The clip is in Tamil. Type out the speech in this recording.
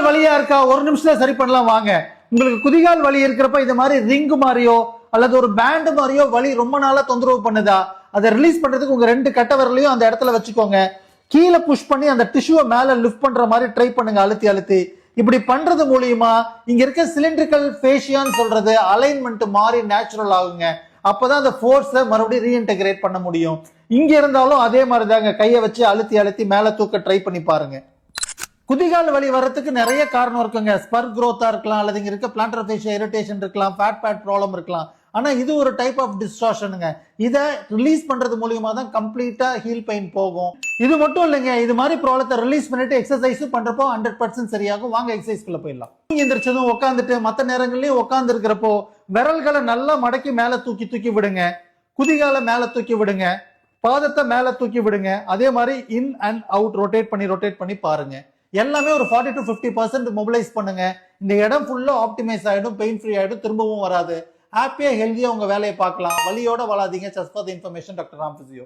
வலியா இருக்கா, ஒரு நிமிஷத்துல சரி பண்ணலாம் வாங்க. உங்களுக்கு குதிகால் வலி இருக்கிறப்ப இந்த மாதிரி ரிங் மாதிரியோ அல்லது ஒரு பேண்ட் மாதிரியோ வலி ரொம்ப நாளா தொந்தரவு பண்ணுதா, அதை ரிலீஸ் பண்றதுக்கு உங்க 2 கட்டை விரலையும் அந்த இடத்துல வச்சுக்கோங்க. கீழே புஷ் பண்ணி அந்த டிஷ்யூவை மேல லிஃப்ட் பண்ற மாதிரி ட்ரை பண்ணுங்க, அழுத்தி அழுத்தி. இப்படி பண்றது மூலியமா இங்க இருக்க சிலிண்ட்ரிக்கல் ஃபேஷியான்னு சொல்றது அலைன்மெண்ட் மாறி நேச்சுரல் ஆகுங்க. அப்பதான் அந்த ஃபோர்ஸை மறுபடியும் ரீஇன்டகிரேட் பண்ண முடியும். இங்க இருந்தாலும் அதே மாதிரி தாங்க, கையை வச்சு அழுத்தி அழுத்தி மேல தூக்க ட்ரை பண்ணி பாருங்க. குதிகால் வலி வர்றதுக்கு நிறைய காரணம் இருக்குங்க. ஸ்பர் growth-ஆ இருக்கலாம், அல்லது இங்க இருக்க பிளான்டர் ஃபேஷியா இரிட்டேஷன் இருக்கலாம், ஃபேட் பேட் ப்ராப்ளம் இருக்கலாம். ஆனா இது ஒரு டைப் ஆஃப் டிஸ்டார்ஷனுங்க. இதை ரிலீஸ் பண்றது மூலியமா தான் கம்ப்ளீட்டா ஹீல் பெயின் போகும். இது மட்டும் இல்லைங்க, இது மாதிரி ப்ராப்ளத்தை ரிலீஸ் பண்ணிட்டு எக்ஸசைஸும் பண்றப்போ 100% சரியாகும். வாங்க எக்ஸசைஸ்க்குள்ள போயிடலாம். எந்திரிச்சதும் உட்காந்துட்டு மற்ற நேரங்கள்லயும் உட்கார்ந்து இருக்கிறப்போ விரல்களை நல்லா மடக்கி மேல தூக்கி தூக்கி விடுங்க. குதிகால மேல தூக்கி விடுங்க, பாதத்தை மேல தூக்கி விடுங்க. அதே மாதிரி இன் அண்ட் அவுட் ரொட்டேட் பண்ணி பாருங்க. எல்லாமே ஒரு 40 to 50% மொபிலைஸ் பண்ணுங்க. இந்த இடம் ஃபுல்லா ஆப்டிமைஸ் ஆயிடும், பெயின் ஃப்ரீ ஆயிடும், திரும்பவும் வராது. ஹாப்பியா ஹெல்தியா உங்க வேலையை பார்க்கலாம். வலியோட வளாதீங்க. Just for the information, doctor Ram physio.